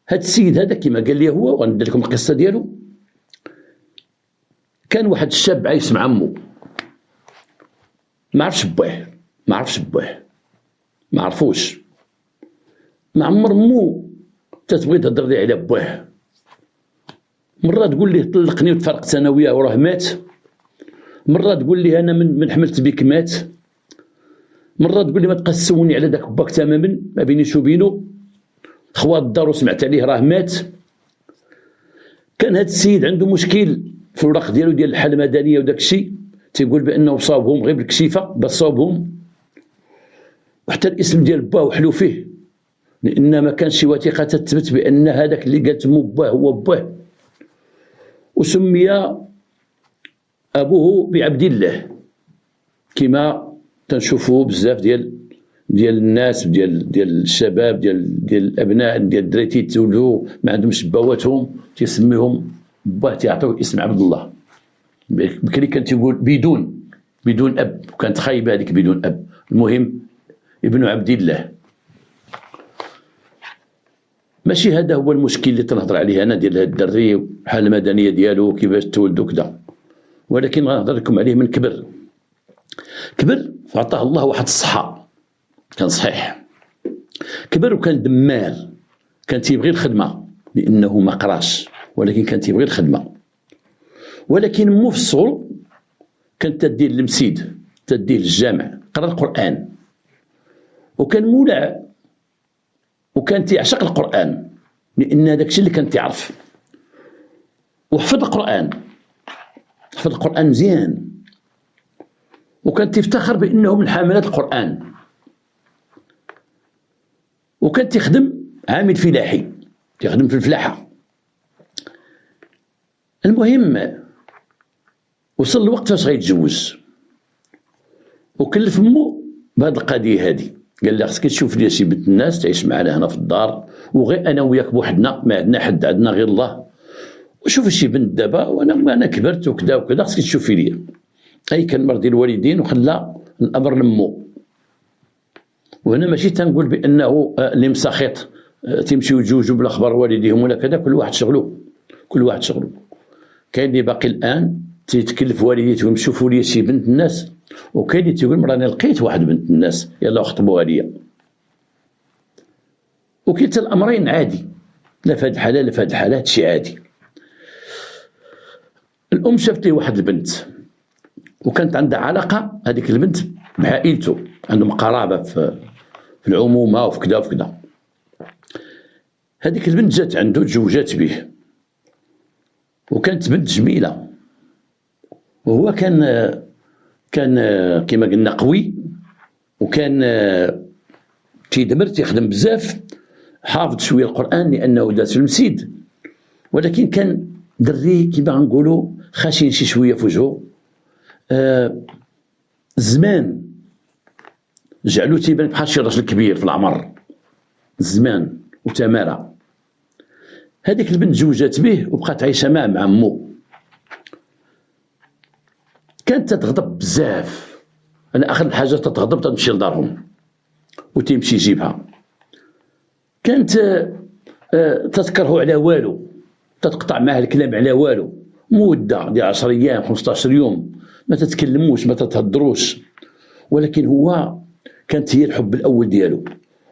هاد السيد هذا كما قال لي هو، وغندير لكم القصه ديالو. كان واحد الشاب عايش مع عمو، ما عرفش بواه، ما عرفوش، ما عمر مو تتبغي تهضر ليه على بواه. مرة تقول ليه طلقني وتفرقت انا وياه وراه مات، مرة تقول ليه انا من حملت بك مات، مرة تقول لي ما تبقاش تسولني على داك باك تماما، ما بينيش وبينو، خوات الدار وسمعت عليه راه مات. كان هاد السيد عنده مشكل في الوراق ديالو ديال الحالة المدنية وداك الشيء، تيقول بانه صابهم غير بالكشيفة بس صابهم، وحتى الاسم ديال باه وحلو فيه، لان ما كانش شي وثيقة تثبت بان هذاك اللي قالت مو باه هو باه. وسمي ابوه بعبد الله، كما تنشوفوا بزاف ديال الناس، ديال الشباب، ديال الابناء، ديال الدراري تيتولدوا ما عندهمش باواتهم تيسميهم باه، تيعطيو اسم عبد الله. بكري كان تيقول بدون اب، وكانت خايبه هذيك بدون اب. المهم ابن عبد الله. ماشي هذا هو المشكل اللي تنهضر عليه انا ديال هذا الدري والحاله المدنيه ديالو كيفاش تولد وكذا، ولكن غنهضر لكم عليه من كبر فعطاه الله واحد الصحه، كان صحيح. كبر وكان دمار، كان تيبغي الخدمه لانه ما قراش، ولكن كان تيبغي الخدمه. ولكن مو في الصغر كانت تديه للمسيد، تديه للجامع، قرا القران، وكان مولع، وكان تيعشق القران لان هذاك الشيء اللي كان تيعرف. وحفظ القران مزيان، وكان تفتخر بانه من حاملات القران. وكان تخدم عامل فلاحي، تخدم في الفلاحه. المهم وصل الوقت فاش غيتزوج، وكلف مو بهذه القضيه هذه، قال لها خصك تشوف لي شي بنت الناس تعيش معنا هنا في الدار، وغير انا وياك بوحدنا، ما عندنا حد، عندنا غير الله. وشوف شي بنت دابا، وانا كبرت وكذا وكذا، خصك تشوفي لي. اي كان مرضي الوالدين وخلى الامر لمو. وهنا ماشي تنقول بانه اللي مساخط تيمشيو يتزوجوا بلا خبر والديهم ولا كذا، كل واحد شغلو. كاين اللي باقي الان تيتكلف والديتهم شوفوا لي شي بنت الناس، وكاين اللي تيقول راني لقيت واحد بنت الناس يلا خطبوها ليا. وكلتا الامرين عادي، لا في هذه الحاله لا في هذه الحاله، هادشي عادي. الام شافت ليه واحد البنت، وكانت عندها علاقه هذيك البنت بعائلته، عندهم قرابه في العمومه وفي كذا وفي كذا. هذيك البنت جات عنده تزوجات به، وكانت بنت جميله، وهو كان كما قلنا قوي، وكان تيدمر تيخدم بزاف، حافظ شويه القران لانه داز في المسجد، ولكن كان دري كما غنقولوا خاشين شي شويه في وجهه. الزمان جعلو تيبان بحال شي راجل كبير في العمر، الزمان وتمارا. هذيك البنت تزوجات به وبقات عايشه مع عمو. كانت تتغضب بزاف، انا اخر الحاجه تتغضب تمشي لدارهم وتمشي يجيبها. كانت تذكره على والو، تتقطع معه الكلام على والو، مده ديال 10 ايام 15 يوم ما تتكلموش ما تتهضروش. ولكن هو كانت هي الحب الاول ديالو،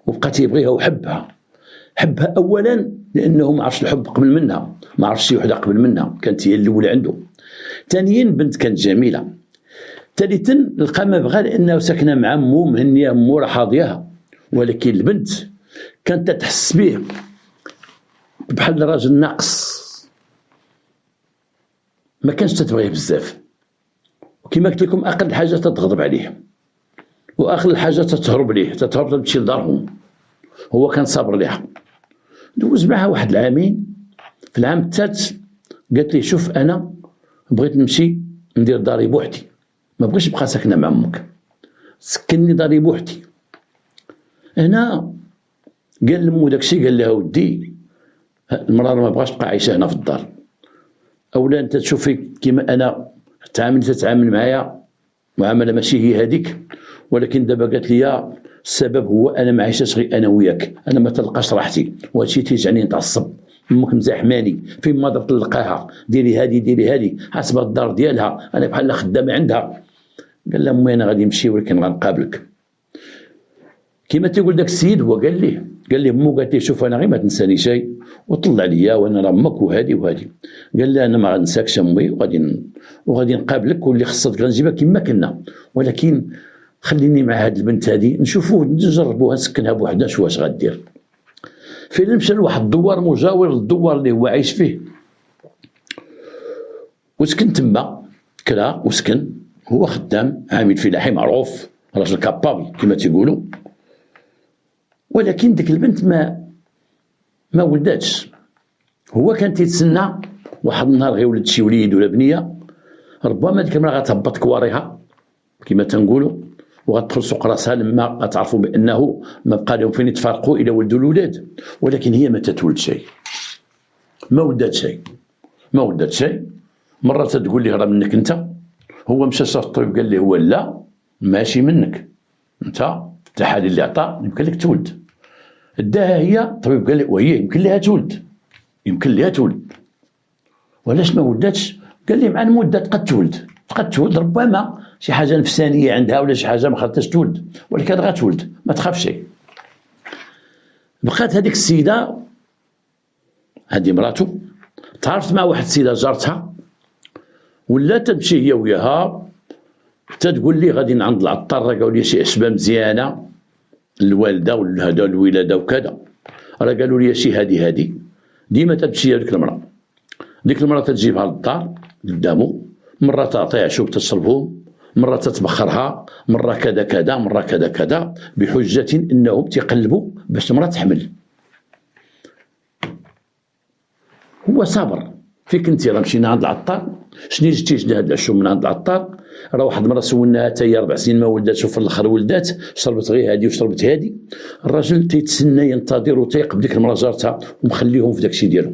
وبقى تيبغيها وحبها اولا لانه ما عرفش الحب قبل منها، ما عرفش شي وحده قبل منها، كانت هي الاولى عنده. ثانيا بنت كانت جميله. ثالثا لقى ما بغى لانه ساكنه مع مو مهنيه، مو راه حاضيها، ولكن البنت كانت تحس به بحال راجل ناقص، ما كانش تتبغيه بزاف. وكما قلت لكم اقل حاجه تتغضب عليه، واخر الحاجه تتهرب ليه، تتهرب تمشي لدارهم. هو كان صابر ليها. دوز معها واحد العامين. في العام الثالث قالت لي شوف انا بغيت نمشي ندير داري بوحدي، ما بغيتش نبقى ساكنه مع امك، سكنني داري بوحدي. هنا قال لمو داكشي، قال لها ودي المراه ما بغاش تبقى عايشه هنا في الدار، اولا انت تشوفي كيما انا تتعامل معايا معامله ماشي هي هذيك. ولكن دابا قالت لي السبب هو انا ما عايشاش غير انا وياك، انا ما تلقاش راحتي، وهادشي تيجعلني نتعصب. امك مزاحماني فين ما درت نلقاها، ديري هادي ديري هادي، حاسبه الدار ديالها، انا بحال خدامه عندها. قال لها امي انا غادي نمشي ولكن غنقابلك. كيما تيقول داك السيد هو قال لي مو قالت لي شوف انا غير ما تنساني شيء، وطلع ليا وانا راه امك وهادي وهادي. قال لها انا ما غنساكش امي، وغادي نقابلك، واللي خصك غنجيبها كما كنا، ولكن خليني مع هاد البنت هادي نشوفوا نجربوها نسكنها بوحدنا نشوف واش غدير. فين مشى لواحد الدوار مجاور للدوار اللي هو عايش فيه، وسكن تما، كرا وسكن، هو خدام عامل فلاحي معروف، راجل كابابل كما تيقولوا. ولكن ديك البنت ما ولداتش. هو كان تيتسنى واحد النهار غيولد شي وليد ولا بنيه، ربما ديك المراه غتهبط كواريها كما تنقولوا، وغتدخل سوق راسها لما غتعرفوا بانه ما بقى لهم فين يتفارقوا الى ولدوا الولاد. ولكن هي ما تتولد شيء، ما ولدات شيء. مره تقول لي راه منك انت، هو مشى شاف الطبيب قال لي هو لا ماشي منك انت، في التحاليل اللي عطا يمكن لك تولد. داها هي الطبيب قال لي وهي يمكن لها تولد، وعلاش ما ولداتش؟ قال لي مع المده قد تولد، ربما شي حاجه نفسانيه عندها ولا شي حاجه ما خلاتهاش تولد، ولكن غتولد ما تخاف شيء. بقات هذيك السيده، هذه مراته، تعرفت مع واحد السيده جارتها، ولا تمشي هي وياها تتقول لي غادي عند العطار، راه قالوا لي شي عشبه مزيانه الوالده ولا هذا الولاده وكذا، راه قالوا لي شي هذه ديما تمشي هذيك المراه تجيبها للدار قدامه، مره تعطيها شوب تشربهم، مره تتبخرها، مره كذا مره كذا، بحجه انهم تيقلبوا باش المراه تحمل. هو صابر. فيك انت راه مشينا عند العطار، شنو جبتي شنو هاد العشوب من عند العطار، راه واحد المره سولناها حتى هي 4 سنين ما ولداتش، وفي الاخر ولدات، شربت غير هادي وشربت هادي. الراجل تيتسنى ينتظر وتيقب ديك المراه جارتها ومخليهم في داكشي ديالو.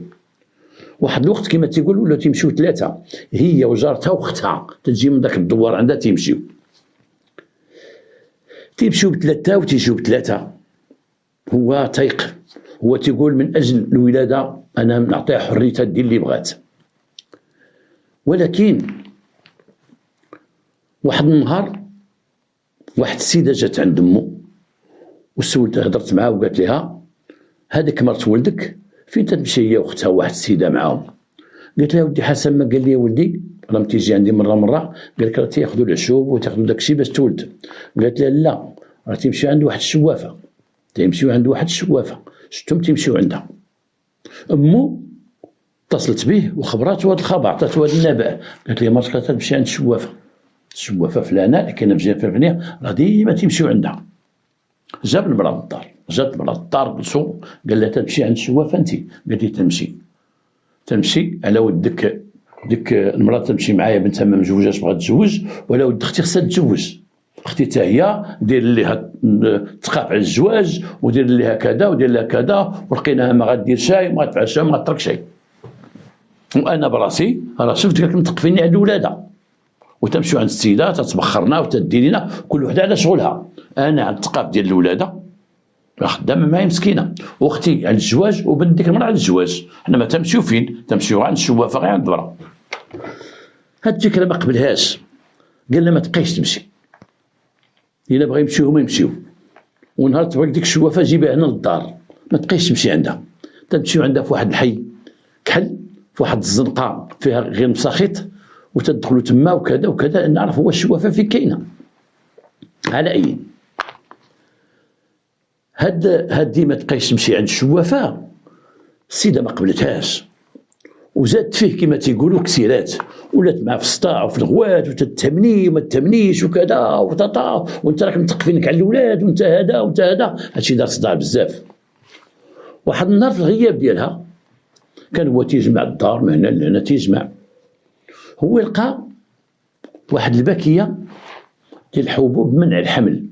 واحد الوقت كما تيقول ولا تيمشيو 3، هي وجارتها واختها تجي من داك الدوار عندها، تيمشيو ب3 وتيجيو ب3. هو تيق، هو تيقول من اجل الولاده انا نعطيها حريتها دير اللي بغات. ولكن واحد النهار واحد السيده جات عند امه وسولتها، هضرت معها وقالت لها هذيك مرت ولدك فين تمشي هي واختها واحد السيده معاهم؟ قالت لها ودي حسب ما قال لي ولدي راه تيجي عندي مره، قال لك راه تياخذوا العشوب وتاخذوا داكشي باش تولد. قالت لها لا، راه تيمشي عند واحد الشوافه، شفتهم تيمشيو عندها. امو اتصلت به وخبراته هذا الخبر، عطاتو هذا النبأ، قالت لي مرتك تمشي عند الشوافه فلانه اللي كاينه في جهه فلانيه، راه ديما تيمشيو عندها. جات المراه للدار جلسوا، قال لها تمشي عند الشوافه انت؟ قالت لي تمشي على ود ديك المراه تمشي معايا، بنتها ما مجوجاش بغات تتزوج، ولا ود اختي خصها تتزوج، اختي حتى هي دير لها تخاف على الزواج ودير لها كذا ودير لها كذا، ولقيناها ما غادير شيء، ما غتفعل شيء، ما غترك شيء. وانا براسي راه شفت قالك متقفيني على الولاده، وتمشيو عند السيده تتبخرنا وتديرينا كل وحده على شغلها. انا على الثقافه ديال الولاده خدامه معايا مسكينه، واختي على الزواج، وبنت ديك المراه على الزواج. حنا ما تمشيو فين؟ تمشيو عند الشوافه غير عند المراه. هاد الفكره ما قبلهاش، قال لها ما تبقايش تمشي، الا بغا يمشيو هما يمشيو، ونهار تبغيك ديك الشوافه جيبها هنا للدار، ما تبقايش تمشي عندها، تمشيو عندها في واحد الحي كحل، في واحد الزنقه فيها غير مساخيط، وتدخلوا تما وكذا نعرف هو الشوافه فين كاينه. على اي هادي ما تبقايش تمشي عند الشوافه، السيده ما قبلتهاش، وزادت فيه كما تيقولوا كسيرات، ولات معاه في السطاع وفي الغوات، وتتمني وما تمنيش وكذا وتطا، وانت راك متقفينك على الاولاد، وانت هذا هادشي دار صداع بزاف. واحد النهار في الغياب ديالها كان هو تيجمع الدار من هنا لهنا تيجمع، هو لقى واحد الباكيه ديال الحبوب منع الحمل.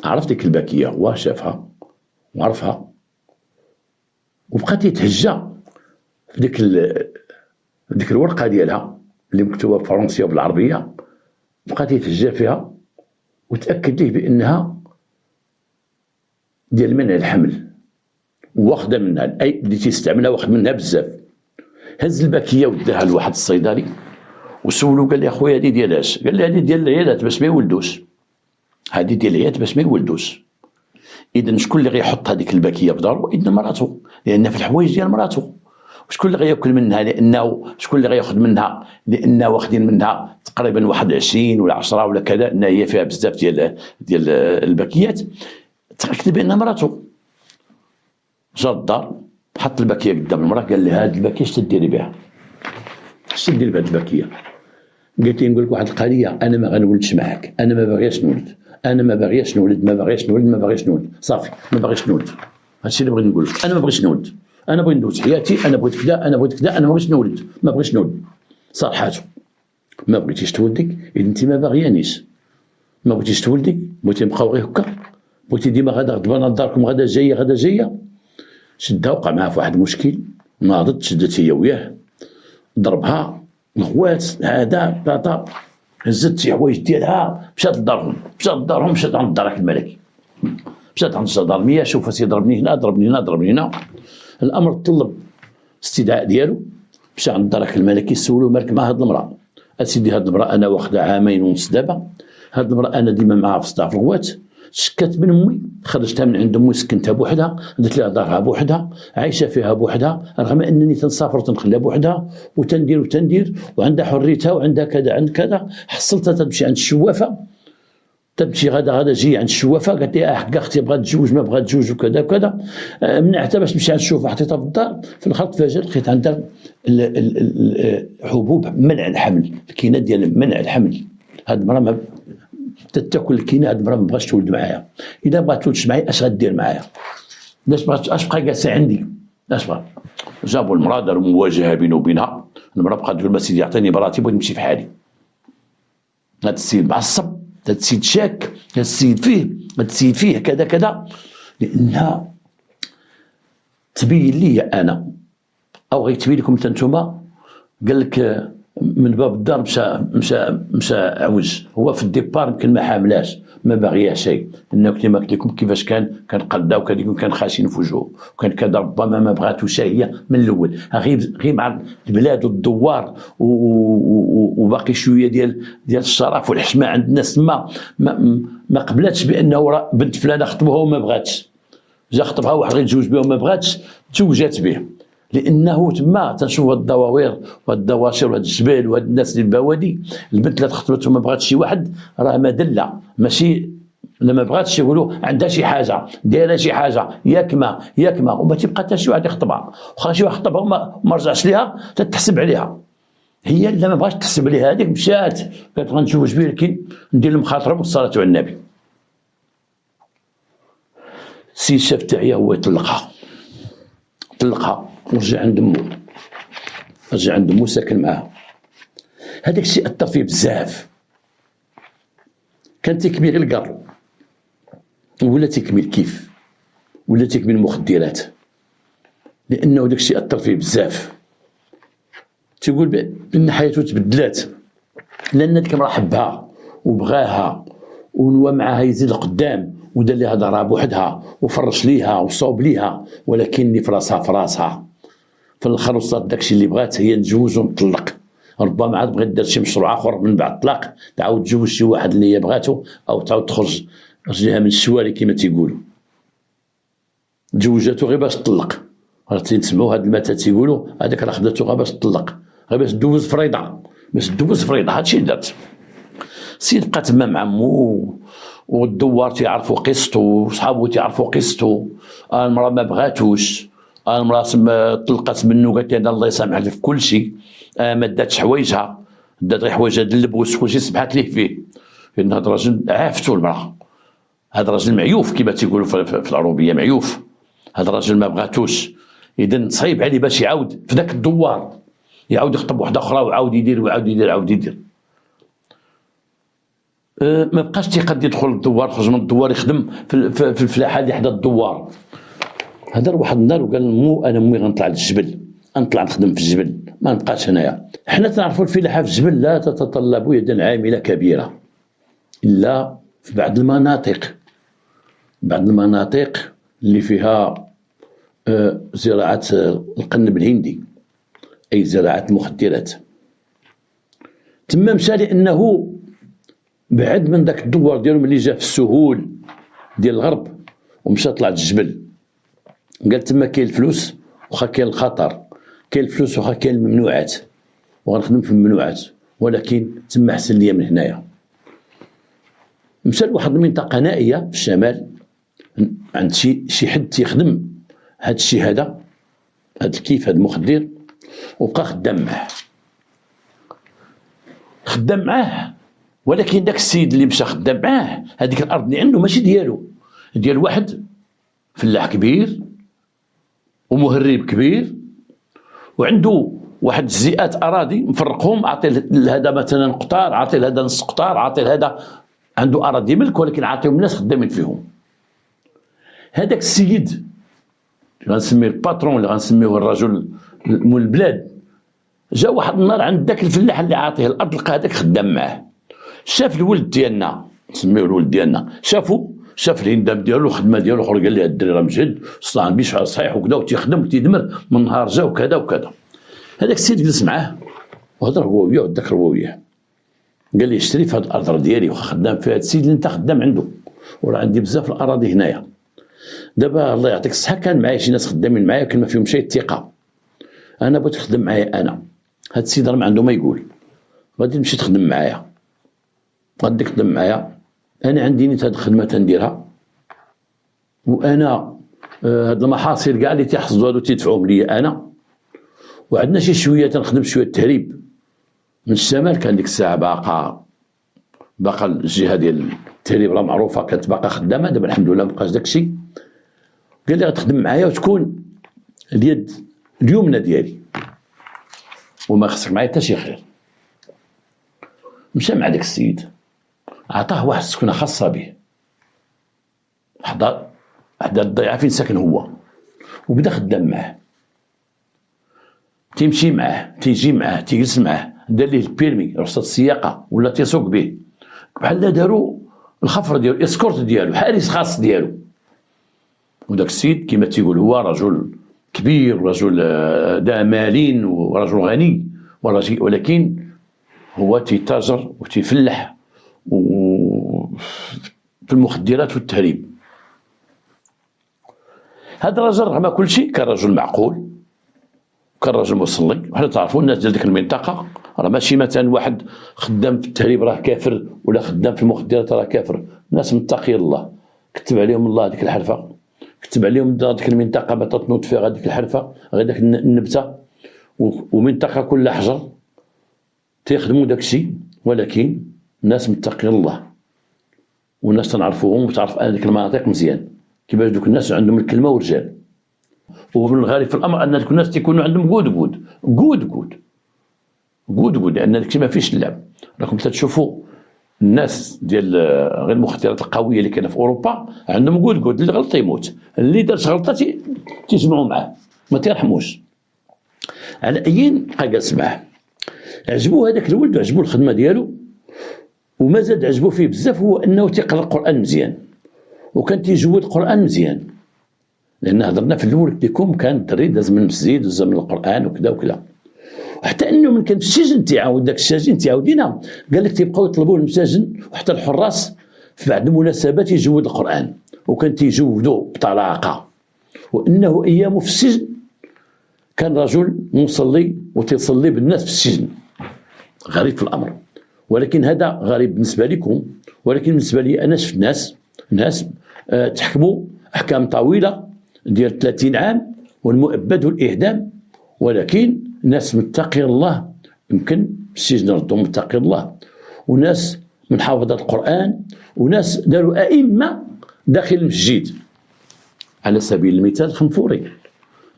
عرف ديك الباكيه، هو شافها وعرفها، وبقى تيتهجى في ديك الورقه ديالها اللي مكتوبه بالفرنسيه وبالعربيه، بقى تيتهجى فيها وتاكد ليه بانها ديال منع الحمل، واخده منها اي اللي تيستعملها واخد منها بزاف. هز الباكيه وداها لواحد الصيدلي وسولو، قال لي اخويا هذه ديالاش؟ قال لي هذه ديال العيالات باش ما يولدوش، هذه ديال العيالات باش ما يولدوش. اذا شكون اللي غيحط هذيك الباكيه في دارو؟ اذا مراته، لان في الحوايج ديال مراته. شكون اللي غياكل منها؟ لانه شكون اللي غياخذ منها؟ لانه واخدين منها تقريبا واحد 20 ولا 10 ولا كذا، ان هي فيها بزاف ديال الباكيات. تاكد بان مراته. جا الدار حط الباكيه قدام المراه، قال لها هذه الباكيه اش تديري بها؟ اش تديري بهذه الباكيه؟ قالت لي نقول لك واحد القضيه، انا ما غنولدش معاك، انا ما باغياش نولد، انا ما باغياش نولد، ما باغياش نولد، ما باغيش نولد، صافي ما باغيش نولد. هادشي اللي بغيت نقول لك، انا ما بغيتش نولد، انا بغيت ندوز حياتي، انا بغيت كذا، انا بغيت كذا، انا ما بغيتش نولد، ما بغيتش نولد. صراحته ما بغيتيش تولدي، اذا انت ما باغيانيش، ما بغيتيش تولدي، بغيتي نبقاو غير هكا، بغيتي ديما غادا غضبانه لداركم، غادا جايه غادا جايه. شدها وقع معها في واحد المشكل، ناضت شدت هي وياه، ضربها الغوات هذا طاطا، هزت شي حوايج ديالها، مشات لدارهم، مشات عند الدرك الملكي، مشات عند الجدرميه، شوف اسي ضربني هنا ضربني هنا ضربني هنا. الامر طلب استدعاء ديالو، مشى عند الدرك الملكي، سولو مالك مع هاد المراه؟ اسيدي هاد المراه انا واخده عامين ونص دابا، هاد المراه انا ديما معاها في الصداع في الغوات، شكات من امي، خرجتها من عند امي، سكنتها بوحدها، درت لها دارها بوحدها، عايشه فيها بوحدها، رغم انني تنسافر وتنخليها بوحدها وتندير وعندها حريتها وعندها كذا عند كذا. حصلتها تمشي عند الشوافه، تمشي غدا جي عند الشوافه، قالت لي حق اختي بغات تجوج ما بغات تجوج وكذا وكذا، منعتها باش تمشي عند الشوافه، حطيتها في الدار. في الاخر تفاجأت لقيت عندها حبوب منع الحمل، الكينه ديال منع الحمل. هاد المراه ما تاكل الكينه، هاد المراه ما بغاتش تولد معايا. اذا بغات تولدش معايا اش غدير معايا؟ باش بغات اش بقى جالسه عندي؟ اش بغا؟ جابوا المراه داروا مواجهه بينه وبينها، المراه بقات تقول ما سيدي عطيني براتي بغيت نمشي في حالي. هاد السيد معصب، هاد السيد شاك، هاد السيد فيه كذا كذا، لانها تبين لي انا او غيتبين لكم انتوما. قال لك من باب الدار مشى عوج، هو في الديبار يمكن ما حاملاش، ما باغيها شيء، لانه كما قلت لكم كيفاش كان قدا، وكان خاشين في وجهه، وكان كذا، ربما ما بغاتوش هي من الاول، غير مع البلاد والدوار وباقي شويه ديال الشرف والحشمه عند الناس، ما قبلتش بانه بنت فلانه خطبوها وما بغاتش، جا خطبها واحد غير يتزوج بها وما بغاتش، تزوجات به. لانه تما تنشوف هاد الدواوير وهاد الدواشر وهاد الجبال وهاد الناس اللي البوادي، البنت اللي تخطبت وما بغاتش شي واحد راه مدله، ماشي لما بغاتش يقولوا عندها شي حاجه، دايره شي حاجه، ياكما وما تيبقى حتى شي واحد يخطبها، واخا شي واحد خطبها وما رجعش ليها تتحسب عليها. هي اللي ما بغاتش تحسب عليها، هذيك مشات قالت غنتزوج به، لكن ندير المخاطره والصلاه على النبي. السيد شاف تاعي هو يطلقها ورجع عند مو ساكن معاها. هذاك الشيء اثر فيه بزاف، كان تيكمل غير القر، ولا تيكمل كيف، ولا تيكمل مخدرات، لانه داك الشيء اثر فيه بزاف. تيقول بان حياته تبدلات، لان ديك المراه حبها وبغاها ونوى معاها يزيد القدام، ودار ليها دارها بوحدها وفرش ليها وصوب ليها، ولكن في راسها في الاخر وصلت داكشي اللي بغات هي، نتزوج ونطلق. ربما عاد بغات دير شي مشروع اخر من بعد الطلاق، تعاود تزوج شي واحد اللي هي بغاتو، او تعاود تخرج رجليها من الشواري كما تيقولوا. تزوجاتو غير باش تطلق، راه تيسمعوا هاد المثل تيقولوا هذاك راه خداتو غير باش تطلق، غير باش دوز فريضه، هادشي دارت. السيد بقى تما مع عمو، والدوار تيعرفوا قصتو، وصحابو تيعرفوا قصتو. المراه ما بغاتوش، المراه طلقت منه، قالت لي الله يسامحك في كل شيء، ما داتش حوايجها، دات غير حوايجها د اللبوس كلشي سمحت ليه فيه، لان هذا الراجل عافتو المراه، هذا الراجل معيوف كما تيقولوا في العروبيه، معيوف، هذا الراجل ما بغاتوش. اذا صعيب عليه باش يعاود في ذاك الدوار، يعاود يخطب واحده اخرى وعاود يدير. ما بقاش تيقد يدخل الدوار، خرج من الدوار يخدم في الفلاحه اللي حدا الدوار. هدر واحد النهار وقال مو انا امي غنطلع للجبل، غنطلع نخدم في الجبل، ما نبقاش هنايا. حنا تنعرفوا الفلاحه في الجبل لا تتطلب يدا عامله كبيره، الا في بعض المناطق اللي فيها زراعة القنب الهندي، أي زراعة المخدرات. تما مشى لأنه بعد من ذاك الدوار ديالو ملي جا في السهول ديال الغرب ومشى طلع الجبل، قال تما كاين الفلوس واخا كاين الخطر، كاين الفلوس واخا كاين الممنوعات، وغنخدم في الممنوعات، ولكن تما احسن ليا من هنايا. مشى لواحد المنطقة نائية في الشمال عند شي حد تيخدم هاد الشي هذا، هاد الكيف، هاد المخدر، وبقى خدام معاه. ولكن داك السيد اللي مشى خدام معاه، هذيك الارض اللي عنده ماشي ديالو، ديال واحد فلاح كبير ومهرب كبير، وعنده واحد الزئات اراضي مفرقهم، عاطي لهذا مثلا قطار، عاطي لهذا نص قطار، عاطي لهذا، عنده اراضي ملك ولكن عاطيهم الناس خدامين فيهم. هذاك السيد اللي غنسميه الباترون، اللي غنسميه الرجل مول البلاد، جا واحد النهار عند داك الفلاح اللي عاطيه الارض، لقى هذاك خدام معاه. شاف الولد ديالنا، نسميوه الولد ديالنا، شاف الهندام ديالو، الخدمه ديالو، اخر قال لي هاد الدري راه مجهد، صلاه بيشعر صحيح وكذا، وتيخدم وتيدمر من نهار جا وكذا وكذا. هذاك السيد جلس معاه وهضر هو وياه وذكر هو وياه، قال لي اشتري في هاد الارض راه ديالي، واخا خدام فيها هاد السيد اللي انت خدام عنده، وراه عندي بزاف الاراضي هنايا. دابا الله يعطيك الصحه كان معايا شي ناس خدامين معايا كان ما فيهم شي الثقه، انا بغيت تخدم معايا، انا هاد السيد راه ما عنده ما يقول، غادي تمشي تخدم معايا، غادي تخدم معايا، انا عندي نيت هاد الخدمه تنديرها، وانا هاد المحاصيل كاع اللي تيحصدوا هادو تيدفعوهم ليا انا، وعندنا شي شويه تنخدم شويه التهريب من الشمال. كان ديك الساعه باقا الجهه ديال التهريب راه معروفه، كانت باقا خدامه، دابا الحمد لله مابقاش داكشي. قال لي غتخدم معايا وتكون اليد اليمنى ديالي وما خصك معايا حتى شي خير. مشى مع داك السيد، عطاه واحد السكنه خاصه به حدا الضيعه فين ساكن هو، وبدا خدام معاه، تيمشي معاه، تيجي معاه، تيجلس معاه، دار ليه البيرمي، رخصه السياقه، ولا تيسوق به، بحال داروا الخفر ديالو، الاسكورت ديالو، حارس خاص ديالو. وداك السيد كما تيقول هو رجل كبير، ورجل ذا مال، ورجل غني، ولكن هو تيتاجر وتيفلح في المخدرات والتهريب. هذا الرجل رغم كل شيء كان رجل معقول، كان رجل مصلي. وحنا تعرفوا الناس ديال ديك المنطقه راه ماشي مثلا واحد خدام في التهريب راه كافر، ولا خدام في المخدرات راه كافر، ناس متقي الله، كتب عليهم الله هذيك الحرفه، كتب عليهم ديك المنطقه ما تتنوض فيها هذيك الحرفه، غير داك النبته، ومنطقه كل حجر تيخدموا داك الشيء، ولكن ناس متقي الله، والناس تنعرفوهم وتعرف هذيك المناطق مزيان كيفاش دوك الناس عندهم الكلمه ورجال. ومن الغالب في الامر ان دوك الناس تيكونوا عندهم جود، لان داكشي ما فيش اللعب. راكم تشوفوا الناس ديال غير المخدرات القويه اللي كاينه في اوروبا عندهم جود، اللي غلط يموت، اللي دار غلطه تيجمعوا معاه ما تيرحموش. على اي بقى جالس معاه، عجبو هذاك الولد وعجبو الخدمه ديالو، وما زاد عجبو فيه بزاف هو انه تيقرا القران مزيان، وكان تيجود القران مزيان. لان هضرنا في الاول قلت لكم كان الدري داز من المسجد وداز من القران وكذا وكذا، وحتى انه من كان في السجن تيعاود داك السجين تيعاودينا، قال لك تيبقاو يطلبوا المساجن وحتى الحراس في بعض المناسبات يجود القران، وكان تيجودوا بطلاقه، وانه ايامه في السجن كان رجل مصلي وتيصلي بالناس في السجن. غريب في الامر، ولكن هذا غريب بالنسبه لكم، ولكن بالنسبه لي انا شفت ناس تحكموا احكام طويله ديال 30 عام والمؤبد والاعدام، ولكن ناس متقي الله يمكن في السجن ردهم متقي الله، وناس من حافظة القرآن، وناس داروا أئمة داخل المسجد. على سبيل المثال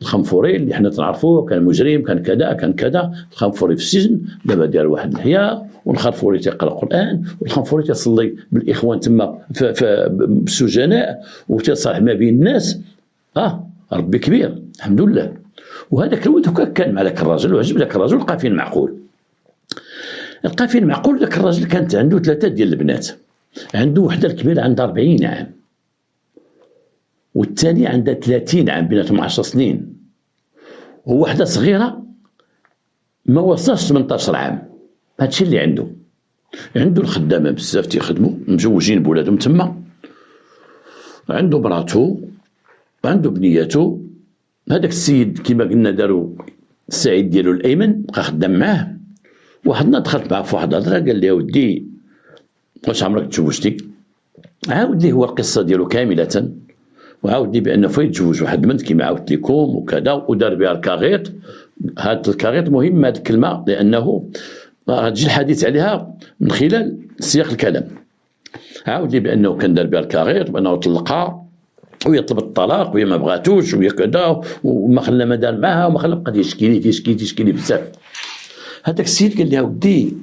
الخنفوري اللي حنا تنعرفوه، كان مجرم، كان كذا، الخنفوري في السجن دابا دار واحد الحياة، والخنفوري تيقرا القرآن، والخنفوري تصلي بالإخوان تما في السجناء، وتصالح ما بين الناس. ربي كبير الحمد لله. وهذاك الولد كان مع ذاك الراجل وعجب ذاك الراجل، لقى فيه المعقول. ذاك الراجل كانت عنده 3 ديال البنات، عنده وحده الكبيره عندها 40 عام، والثاني عندها 30 عام، بيناتهم 10 سنين، وواحدة صغيرة ما وصلش 18 عام. هادشي اللي عنده الخدامة بزاف تيخدموا، مزوجين بولادهم تما، عنده مراتو، عنده بنياتو. هذاك السيد كما قلنا داروا السعيد ديالو الايمن بقى خدام معاه. واحد دخلت معاه في واحد الهضره، قال لي ودي واش عمرك تزوجتي؟ عاود لي هو القصه ديالو كامله، وعاود لي بانه فين تزوج واحد البنت كما عاودت لكم وكذا، ودار بها الكاغيط. هاد الكاغيط مهم هاد الكلمه، لانه غتجي الحديث عليها من خلال سياق الكلام. عاود لي بانه كان دار بها الكاغيط، بانه طلقها وهي طلبت الطلاق وهي ما بغاتوش وهي كذا، وما خلى ما دار معها وما خلى، بقى تيشكي لي بزاف. هذاك السيد قال لها ودي